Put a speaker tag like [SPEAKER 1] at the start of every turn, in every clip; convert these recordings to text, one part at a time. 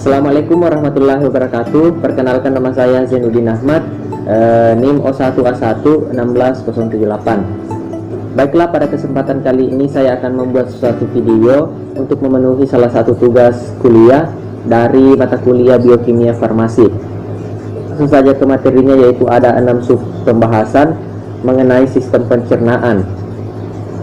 [SPEAKER 1] Assalamualaikum warahmatullahi wabarakatuh. Perkenalkan, nama saya Zainuddin Ahmad, NIM O1A1 16078. Baiklah, pada kesempatan kali ini saya akan membuat suatu video untuk memenuhi salah satu tugas kuliah dari mata kuliah Biokimia Farmasi. Langsung saja ke materinya, yaitu ada 6 sub pembahasan mengenai sistem pencernaan.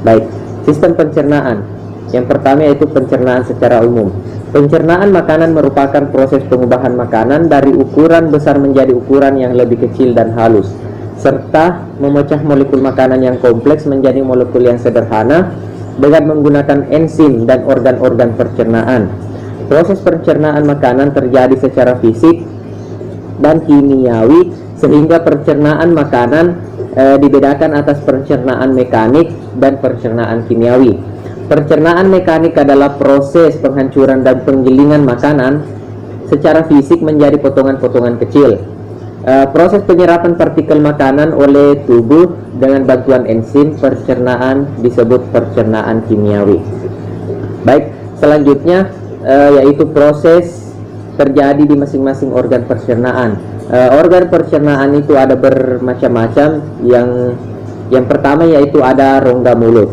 [SPEAKER 1] Baik, sistem pencernaan. Yang pertama yaitu pencernaan secara umum. Pencernaan makanan merupakan proses pengubahan makanan dari ukuran besar menjadi ukuran yang lebih kecil dan halus, serta memecah molekul makanan yang kompleks menjadi molekul yang sederhana dengan menggunakan enzim dan organ-organ pencernaan. Proses pencernaan makanan terjadi secara fisik dan kimiawi, sehingga pencernaan makanan dibedakan atas pencernaan mekanik dan pencernaan kimiawi. Pencernaan mekanik adalah proses penghancuran dan penggilingan makanan secara fisik menjadi potongan-potongan kecil. Proses penyerapan partikel makanan oleh tubuh dengan bantuan enzim pencernaan disebut pencernaan kimiawi. Baik, selanjutnya yaitu proses terjadi di masing-masing organ pencernaan. Organ pencernaan itu ada bermacam-macam. Yang pertama yaitu ada rongga mulut.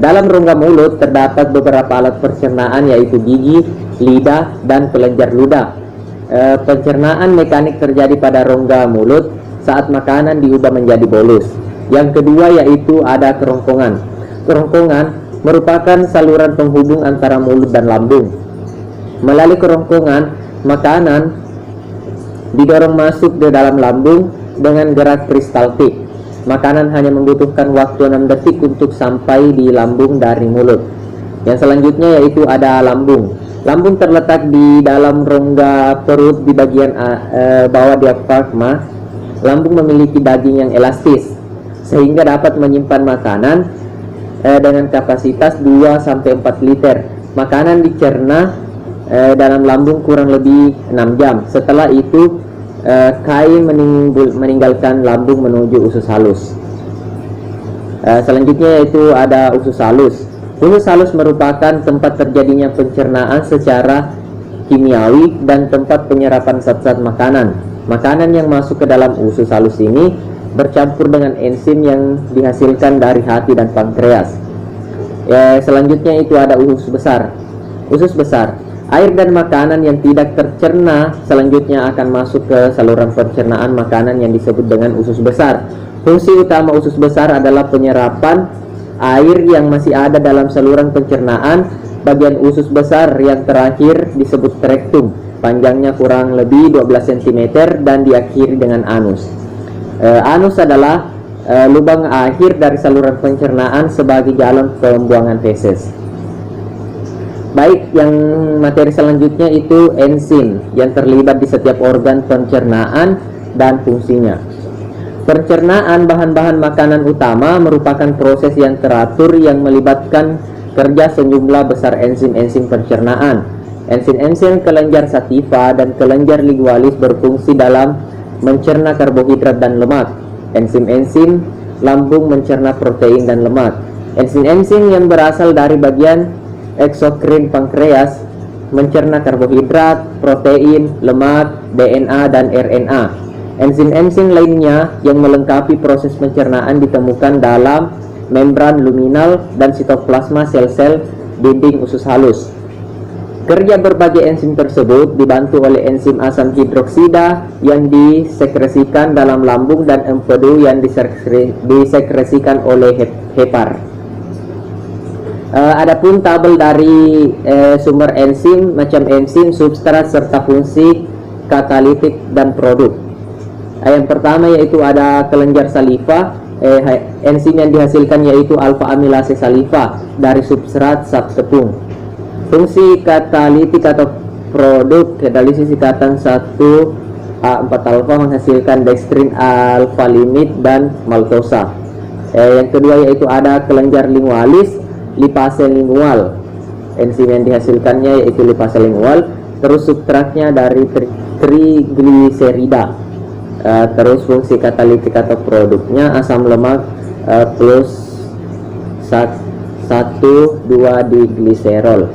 [SPEAKER 1] Dalam rongga mulut terdapat beberapa alat pencernaan, yaitu gigi, lidah, dan kelenjar ludah. Pencernaan mekanik terjadi pada rongga mulut saat makanan diubah menjadi bolus. Yang kedua yaitu ada kerongkongan. Kerongkongan merupakan saluran penghubung antara mulut dan lambung. Melalui kerongkongan, makanan didorong masuk ke dalam lambung dengan gerak peristaltik. Makanan hanya membutuhkan waktu 6 detik untuk sampai di lambung dari mulut. Yang selanjutnya yaitu ada lambung. Lambung terletak di dalam rongga perut di bagian bawah diafragma. Lambung memiliki daging yang elastis sehingga dapat menyimpan makanan dengan kapasitas 2-4 liter. Makanan dicerna dalam lambung kurang lebih 6 jam. Setelah itu kain meninggalkan lambung menuju usus halus. Selanjutnya yaitu ada usus halus. Usus halus merupakan tempat terjadinya pencernaan secara kimiawi dan tempat penyerapan zat-zat makanan. Makanan yang masuk ke dalam usus halus ini bercampur dengan enzim yang dihasilkan dari hati dan pankreas. Selanjutnya itu ada usus besar. Usus besar, air dan makanan yang tidak tercerna selanjutnya akan masuk ke saluran pencernaan makanan yang disebut dengan usus besar. Fungsi utama usus besar adalah penyerapan air yang masih ada dalam saluran pencernaan. Bagian usus besar yang terakhir disebut rektum. Panjangnya kurang lebih 12 cm dan diakhiri dengan anus. Anus adalah lubang akhir dari saluran pencernaan sebagai jalan pembuangan feses. Baik, yang materi selanjutnya itu enzim yang terlibat di setiap organ pencernaan dan fungsinya. Pencernaan bahan-bahan makanan utama merupakan proses yang teratur yang melibatkan kerja sejumlah besar enzim-enzim pencernaan. Enzim-enzim kelenjar sativa dan kelenjar lingualis berfungsi dalam mencerna karbohidrat dan lemak. Enzim-enzim lambung mencerna protein dan lemak. Enzim-enzim yang berasal dari bagian eksokrin pankreas mencerna karbohidrat, protein, lemak, DNA, dan RNA. Enzim-enzim lainnya yang melengkapi proses pencernaan ditemukan dalam membran luminal dan sitoplasma sel-sel dinding usus halus. Kerja berbagai enzim tersebut dibantu oleh enzim asam hidroksida yang disekresikan dalam lambung dan empedu yang disekresikan oleh hepar. Adapun tabel dari sumber enzim, macam enzim, substrat, serta fungsi katalitik dan produk. Yang pertama yaitu ada kelenjar saliva. Enzim yang dihasilkan yaitu alfa amilase saliva dari substrat sap tepung. Fungsi katalitik atau produk katalisis ikatan 1A4-alfa menghasilkan dextrin, alfa limit, dan maltosa. Yang kedua yaitu ada kelenjar lingualis, lipase lingual. Enzim yang dihasilkannya yaitu lipase lingual. Terus substratnya dari trigliserida. Terus fungsi katalitik atau produknya asam lemak plus 1,2 digliserol.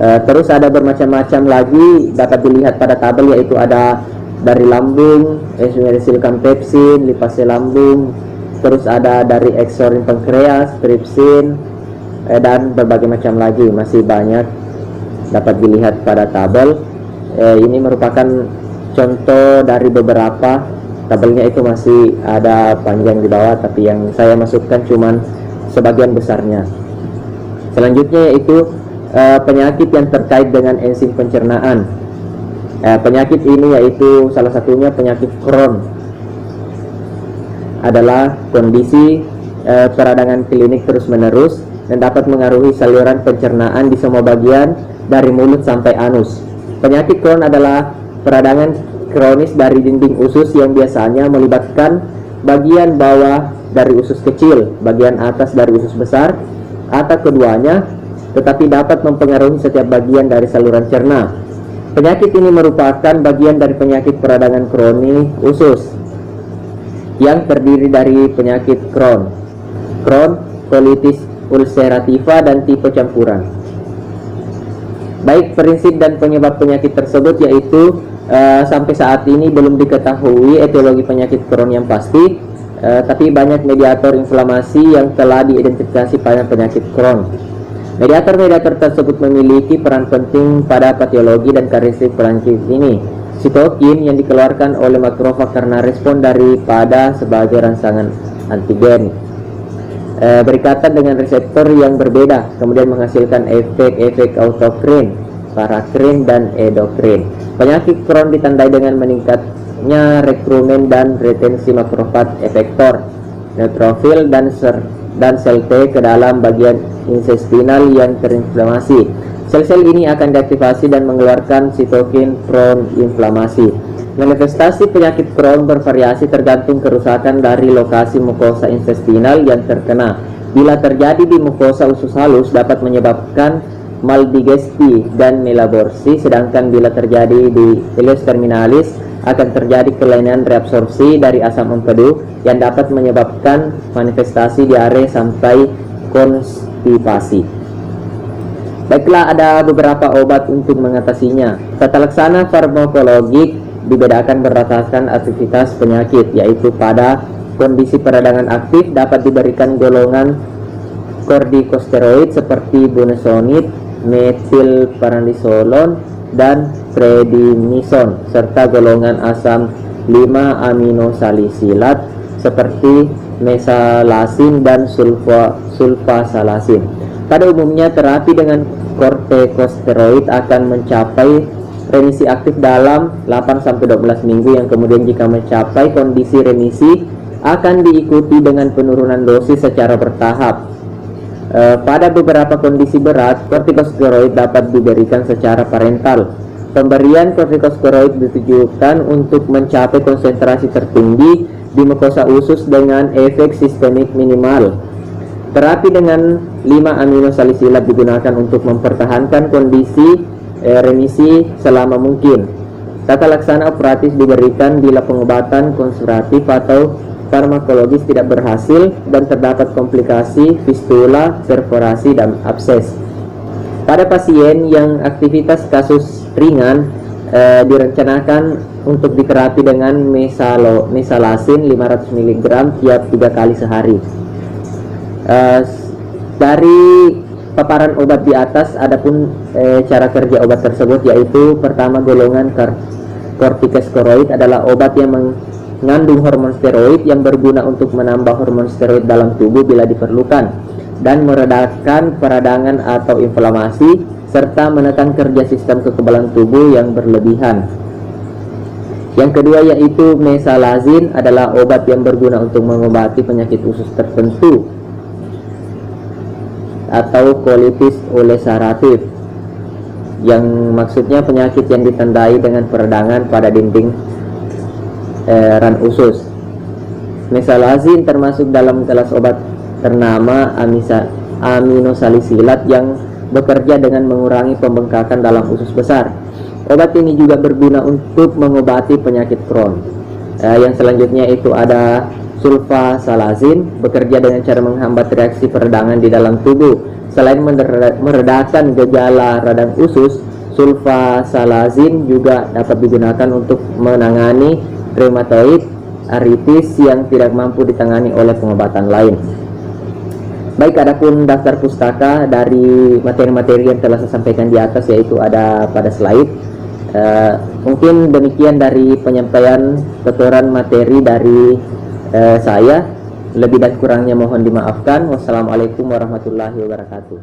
[SPEAKER 1] Terus ada bermacam-macam lagi dapat dilihat pada tabel, yaitu ada dari lambung, eosinophil pepsin, lipase lambung, terus ada dari eksorin pankreas, tripsin, dan berbagai macam lagi, masih banyak dapat dilihat pada tabel. Ini merupakan contoh dari beberapa, tabelnya itu masih ada panjang di bawah, tapi yang saya masukkan cuman sebagian besarnya. Selanjutnya yaitu penyakit yang terkait dengan enzim pencernaan. Penyakit ini yaitu salah satunya penyakit Crohn, adalah kondisi peradangan klinik terus-menerus dan dapat mengaruhi saluran pencernaan di semua bagian dari mulut sampai anus. Penyakit Crohn adalah peradangan kronis dari dinding usus yang biasanya melibatkan bagian bawah dari usus kecil, bagian atas dari usus besar, atau keduanya, tetapi dapat mempengaruhi setiap bagian dari saluran cerna. Penyakit ini merupakan bagian dari penyakit peradangan kronis usus yang terdiri dari penyakit Crohn, colitis ulcerativa, dan tipe campuran. Baik prinsip dan penyebab penyakit tersebut, yaitu sampai saat ini belum diketahui etiologi penyakit Crohn yang pasti, tapi banyak mediator inflamasi yang telah diidentifikasi pada penyakit Crohn. Mediator-mediator tersebut memiliki peran penting pada patologi dan karakteristik penyakit ini. Sitokin yang dikeluarkan oleh makrofag karena respon daripada sebagai rangsangan antigen berikatan dengan reseptor yang berbeda, kemudian menghasilkan efek-efek autokrin, parakrin, dan endokrin. Penyakit Crohn ditandai dengan meningkatnya rekrumen dan retensi makrofag efektor, neutrofil, dan sel T ke dalam bagian intestinal yang terinflamasi. Sel-sel ini akan diaktifasi dan mengeluarkan sitokin pro-inflamasi. Manifestasi penyakit Crohn bervariasi tergantung kerusakan dari lokasi mukosa intestinal yang terkena. Bila terjadi di mukosa usus halus dapat menyebabkan maldigesti dan melaborsi, sedangkan bila terjadi di ileus terminalis akan terjadi kelainan reabsorpsi dari asam empedu yang dapat menyebabkan manifestasi diare sampai konstipasi. Baiklah, ada beberapa obat untuk mengatasinya. Tata laksana farmakologik dibedakan berdasarkan aktivitas penyakit, yaitu pada kondisi peradangan aktif dapat diberikan golongan kortikosteroid seperti budesonid, metilprednisolon, dan prednisone, serta golongan asam 5-aminosalisilat seperti mesalasin dan sulfasalasin. Pada umumnya terapi dengan kortikosteroid akan mencapai remisi aktif dalam 8-12 minggu, yang kemudian jika mencapai kondisi remisi akan diikuti dengan penurunan dosis secara bertahap. Pada beberapa kondisi berat, kortikosteroid dapat diberikan secara parental. Pemberian kortikosteroid ditujukan untuk mencapai konsentrasi tertinggi di mukosa usus dengan efek sistemik minimal. Terapi dengan 5-aminosalisilat digunakan untuk mempertahankan kondisi remisi selama mungkin. Tata laksana operatif diberikan bila pengobatan konservatif atau farmakologis tidak berhasil dan terdapat komplikasi, fistula, perforasi, dan abses. Pada pasien yang aktivitas kasus ringan, direncanakan untuk diterapi dengan mesalasin 500 mg tiap 3 kali sehari. Dari paparan obat di atas, adapun cara kerja obat tersebut, yaitu pertama, golongan kortikosteroid adalah obat yang mengandung hormon steroid yang berguna untuk menambah hormon steroid dalam tubuh bila diperlukan dan meredakan peradangan atau inflamasi serta menekan kerja sistem kekebalan tubuh yang berlebihan. Yang kedua yaitu mesalazin adalah obat yang berguna untuk mengobati penyakit usus tertentu atau colitis ulceratif, yang maksudnya penyakit yang ditandai dengan peradangan pada dinding ran usus. Mesalazin termasuk dalam kelas obat ternama aminosalisilat yang bekerja dengan mengurangi pembengkakan dalam usus besar. Obat ini juga berguna untuk mengobati penyakit Crohn. Yang selanjutnya itu ada sulfasalazin bekerja dengan cara menghambat reaksi peradangan di dalam tubuh. Selain meredakan gejala radang usus, sulfasalazin juga dapat digunakan untuk menangani rheumatoid arthritis yang tidak mampu ditangani oleh pengobatan lain. Baik, adapun daftar pustaka dari materi-materi yang telah saya sampaikan di atas, yaitu ada pada slide. Mungkin demikian dari penyampaian tutoran materi dari saya. Lebih dan kurangnya mohon dimaafkan. Wassalamualaikum warahmatullahi wabarakatuh.